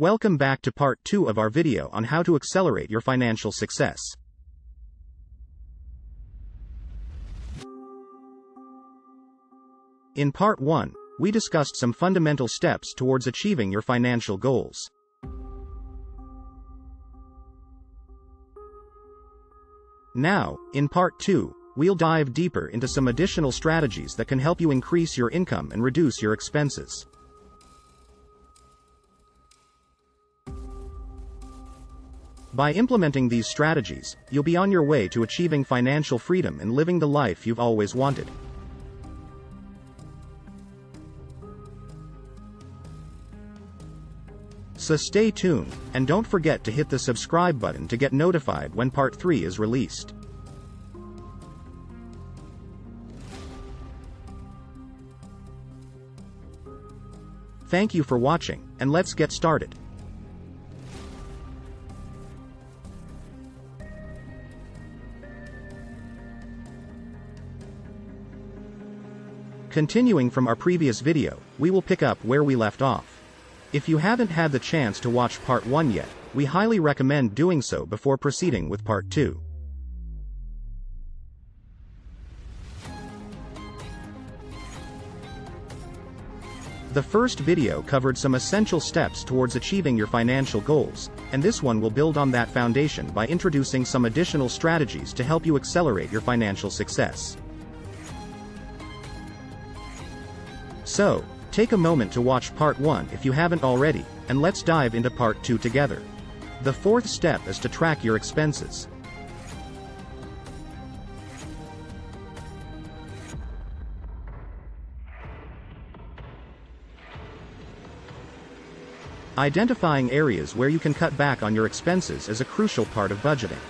Welcome back to part 2 of our video on how to accelerate your financial success. In part 1, we discussed some fundamental steps towards achieving your financial goals. Now, in part 2, we'll dive deeper into some additional strategies that can help you increase your income and reduce your expenses. By implementing these strategies, you'll be on your way to achieving financial freedom and living the life you've always wanted. So stay tuned, and don't forget to hit the subscribe button to get notified when part 3 is released. Thank you for watching, and let's get started. Continuing from our previous video, we will pick up where we left off. If you haven't had the chance to watch part 1 yet, we highly recommend doing so before proceeding with part 2. The first video covered some essential steps towards achieving your financial goals, and this one will build on that foundation by introducing some additional strategies to help you accelerate your financial success. So, take a moment to watch part 1 if you haven't already, and let's dive into part 2 together. The fourth step is to track your expenses. Identifying areas where you can cut back on your expenses is a crucial part of budgeting.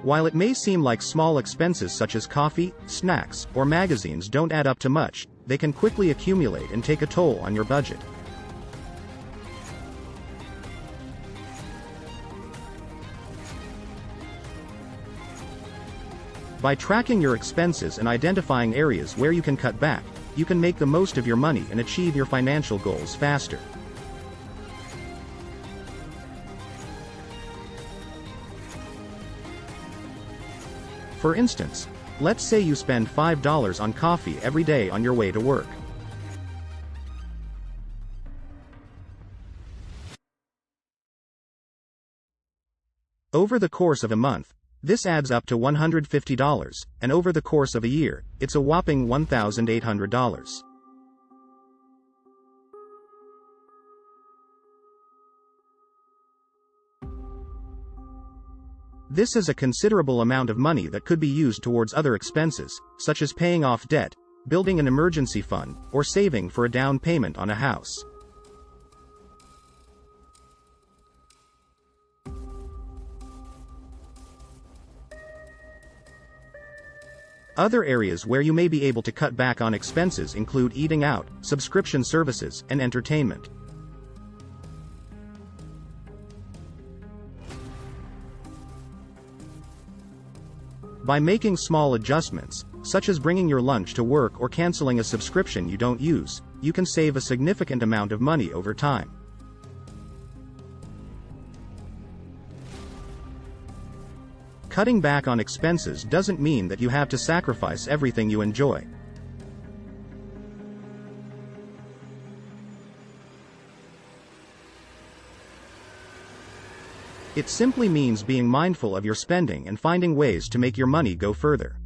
While it may seem like small expenses such as coffee, snacks, or magazines don't add up to much, they can quickly accumulate and take a toll on your budget. By tracking your expenses and identifying areas where you can cut back, you can make the most of your money and achieve your financial goals faster. For instance, let's say you spend $5 on coffee every day on your way to work. Over the course of a month, this adds up to $150, and over the course of a year, it's a whopping $1,800. This is a considerable amount of money that could be used towards other expenses, such as paying off debt, building an emergency fund, or saving for a down payment on a house. Other areas where you may be able to cut back on expenses include eating out, subscription services, and entertainment. By making small adjustments, such as bringing your lunch to work or canceling a subscription you don't use, you can save a significant amount of money over time. Cutting back on expenses doesn't mean that you have to sacrifice everything you enjoy. It simply means being mindful of your spending and finding ways to make your money go further.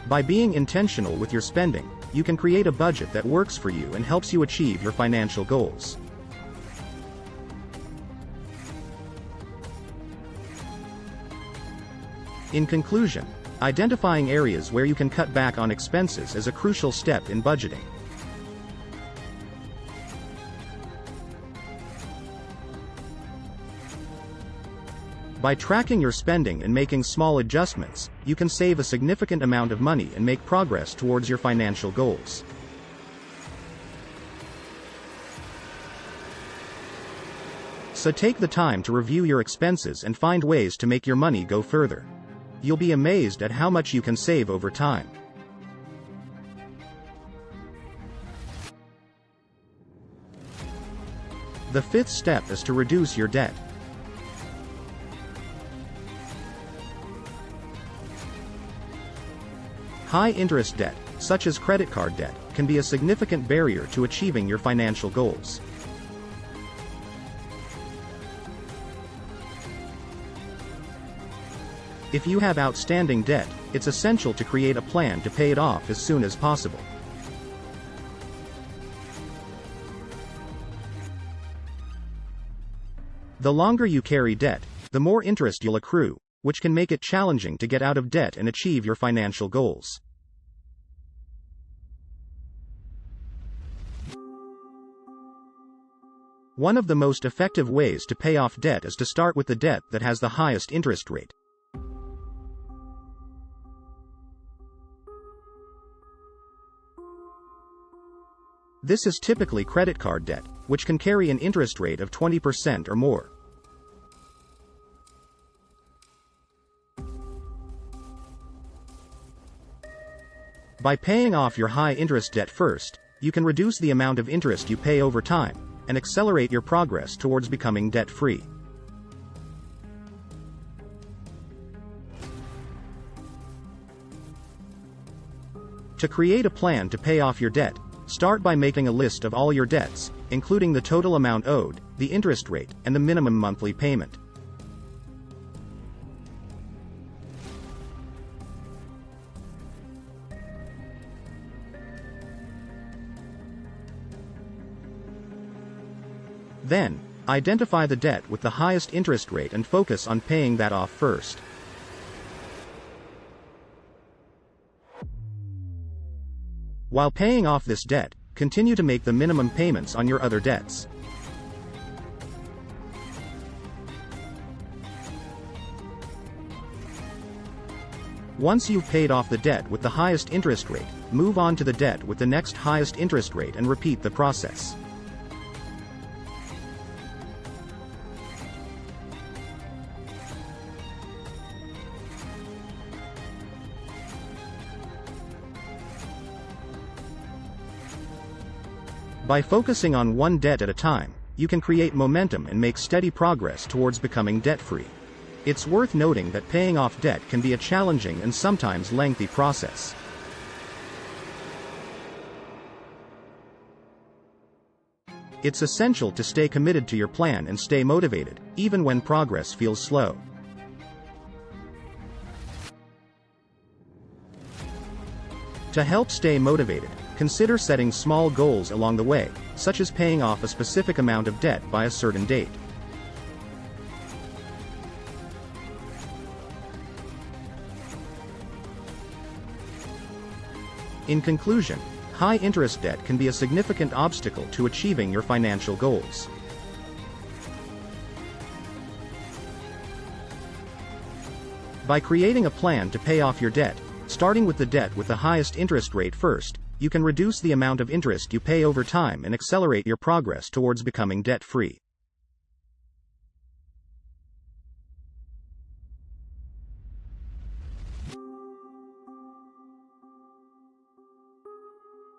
By being intentional with your spending, you can create a budget that works for you and helps you achieve your financial goals. In conclusion, identifying areas where you can cut back on expenses is a crucial step in budgeting. By tracking your spending and making small adjustments, you can save a significant amount of money and make progress towards your financial goals. So take the time to review your expenses and find ways to make your money go further. You'll be amazed at how much you can save over time. The fifth step is to reduce your debt. High-interest debt, such as credit card debt, can be a significant barrier to achieving your financial goals. If you have outstanding debt, it's essential to create a plan to pay it off as soon as possible. The longer you carry debt, the more interest you'll accrue, which can make it challenging to get out of debt and achieve your financial goals. One of the most effective ways to pay off debt is to start with the debt that has the highest interest rate. This is typically credit card debt, which can carry an interest rate of 20% or more. By paying off your high-interest debt first, you can reduce the amount of interest you pay over time, and accelerate your progress towards becoming debt-free. To create a plan to pay off your debt, start by making a list of all your debts, including the total amount owed, the interest rate, and the minimum monthly payment. Then, identify the debt with the highest interest rate and focus on paying that off first. While paying off this debt, continue to make the minimum payments on your other debts. Once you've paid off the debt with the highest interest rate, move on to the debt with the next highest interest rate and repeat the process. By focusing on one debt at a time, you can create momentum and make steady progress towards becoming debt-free. It's worth noting that paying off debt can be a challenging and sometimes lengthy process. It's essential to stay committed to your plan and stay motivated, even when progress feels slow. To help stay motivated, consider setting small goals along the way, such as paying off a specific amount of debt by a certain date. In conclusion, high-interest debt can be a significant obstacle to achieving your financial goals. By creating a plan to pay off your debt, starting with the debt with the highest interest rate first, you can reduce the amount of interest you pay over time and accelerate your progress towards becoming debt-free.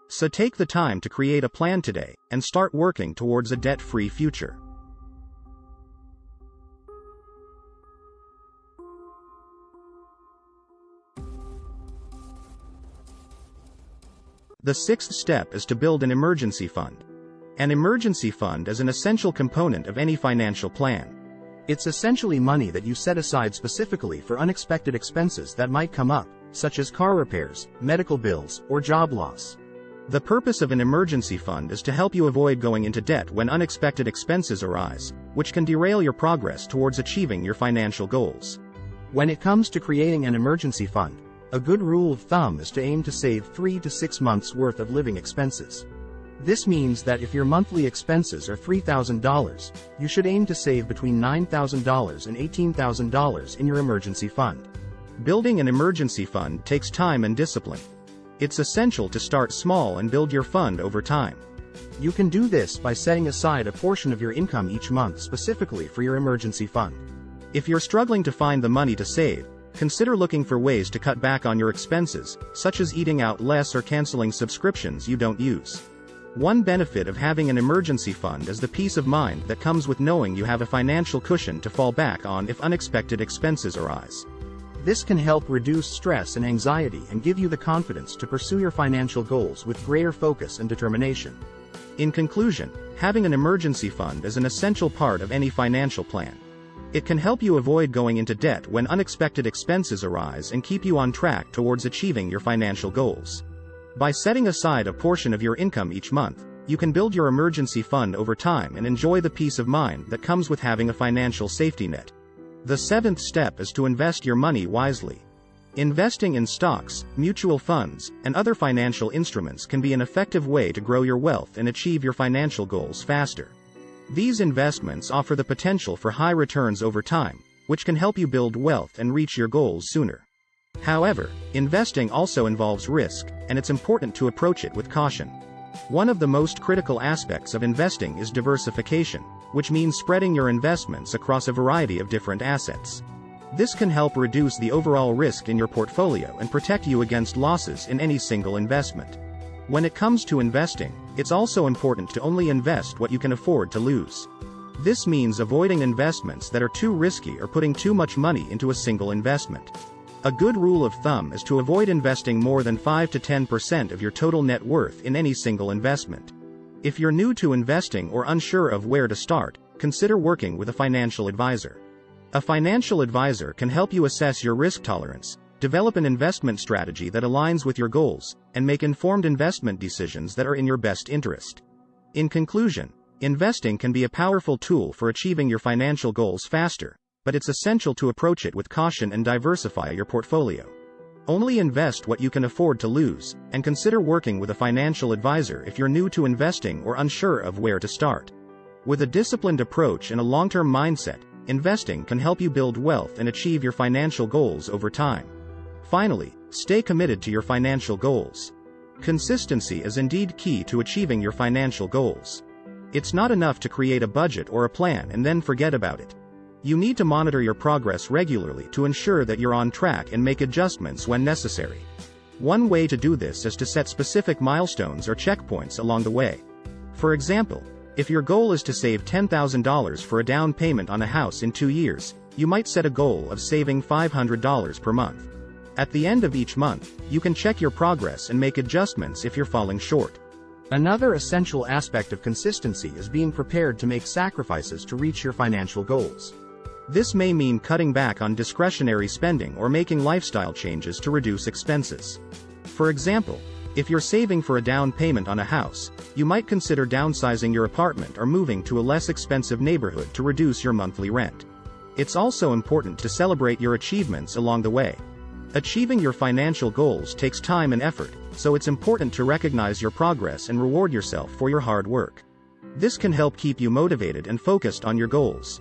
So take the time to create a plan today, and start working towards a debt-free future. The sixth step is to build an emergency fund. An emergency fund is an essential component of any financial plan. It's essentially money that you set aside specifically for unexpected expenses that might come up, such as car repairs, medical bills, or job loss. The purpose of an emergency fund is to help you avoid going into debt when unexpected expenses arise, which can derail your progress towards achieving your financial goals. When it comes to creating an emergency fund, a good rule of thumb is to aim to save 3 to 6 months' worth of living expenses. This means that if your monthly expenses are $3,000, you should aim to save between $9,000 and $18,000 in your emergency fund. Building an emergency fund takes time and discipline. It's essential to start small and build your fund over time. You can do this by setting aside a portion of your income each month specifically for your emergency fund. If you're struggling to find the money to save, consider looking for ways to cut back on your expenses, such as eating out less or canceling subscriptions you don't use. One benefit of having an emergency fund is the peace of mind that comes with knowing you have a financial cushion to fall back on if unexpected expenses arise. This can help reduce stress and anxiety and give you the confidence to pursue your financial goals with greater focus and determination. In conclusion, having an emergency fund is an essential part of any financial plan. It can help you avoid going into debt when unexpected expenses arise and keep you on track towards achieving your financial goals. By setting aside a portion of your income each month, you can build your emergency fund over time and enjoy the peace of mind that comes with having a financial safety net. The seventh step is to invest your money wisely. Investing in stocks, mutual funds, and other financial instruments can be an effective way to grow your wealth and achieve your financial goals faster. These investments offer the potential for high returns over time, which can help you build wealth and reach your goals sooner. However, investing also involves risk, and it's important to approach it with caution. One of the most critical aspects of investing is diversification, which means spreading your investments across a variety of different assets. This can help reduce the overall risk in your portfolio and protect you against losses in any single investment. When it comes to investing, it's also important to only invest what you can afford to lose. This means avoiding investments that are too risky or putting too much money into a single investment. A good rule of thumb is to avoid investing more than 5 to 10% of your total net worth in any single investment. If you're new to investing or unsure of where to start, consider working with a financial advisor. A financial advisor can help you assess your risk tolerance, develop an investment strategy that aligns with your goals, and make informed investment decisions that are in your best interest. In conclusion, investing can be a powerful tool for achieving your financial goals faster, but it's essential to approach it with caution and diversify your portfolio. Only invest what you can afford to lose, and consider working with a financial advisor if you're new to investing or unsure of where to start. With a disciplined approach and a long-term mindset, investing can help you build wealth and achieve your financial goals over time. Finally, stay committed to your financial goals. Consistency is indeed key to achieving your financial goals. It's not enough to create a budget or a plan and then forget about it. You need to monitor your progress regularly to ensure that you're on track and make adjustments when necessary. One way to do this is to set specific milestones or checkpoints along the way. For example, if your goal is to save $10,000 for a down payment on a house in 2 years, you might set a goal of saving $500 per month. At the end of each month, you can check your progress and make adjustments if you're falling short. Another essential aspect of consistency is being prepared to make sacrifices to reach your financial goals. This may mean cutting back on discretionary spending or making lifestyle changes to reduce expenses. For example, if you're saving for a down payment on a house, you might consider downsizing your apartment or moving to a less expensive neighborhood to reduce your monthly rent. It's also important to celebrate your achievements along the way. Achieving your financial goals takes time and effort, so it's important to recognize your progress and reward yourself for your hard work. This can help keep you motivated and focused on your goals.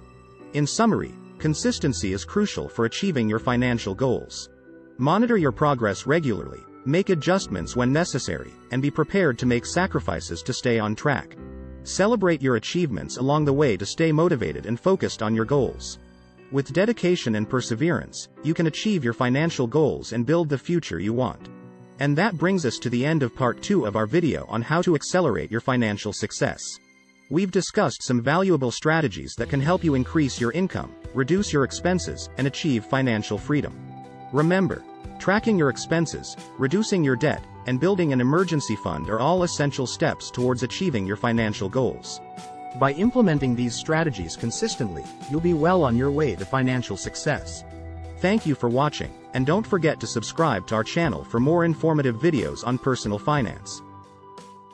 In summary, consistency is crucial for achieving your financial goals. Monitor your progress regularly, make adjustments when necessary, and be prepared to make sacrifices to stay on track. Celebrate your achievements along the way to stay motivated and focused on your goals. With dedication and perseverance, you can achieve your financial goals and build the future you want. And that brings us to the end of part 2 of our video on how to accelerate your financial success. We've discussed some valuable strategies that can help you increase your income, reduce your expenses, and achieve financial freedom. Remember, tracking your expenses, reducing your debt, and building an emergency fund are all essential steps towards achieving your financial goals. By implementing these strategies consistently, you'll be well on your way to financial success. Thank you for watching, and don't forget to subscribe to our channel for more informative videos on personal finance.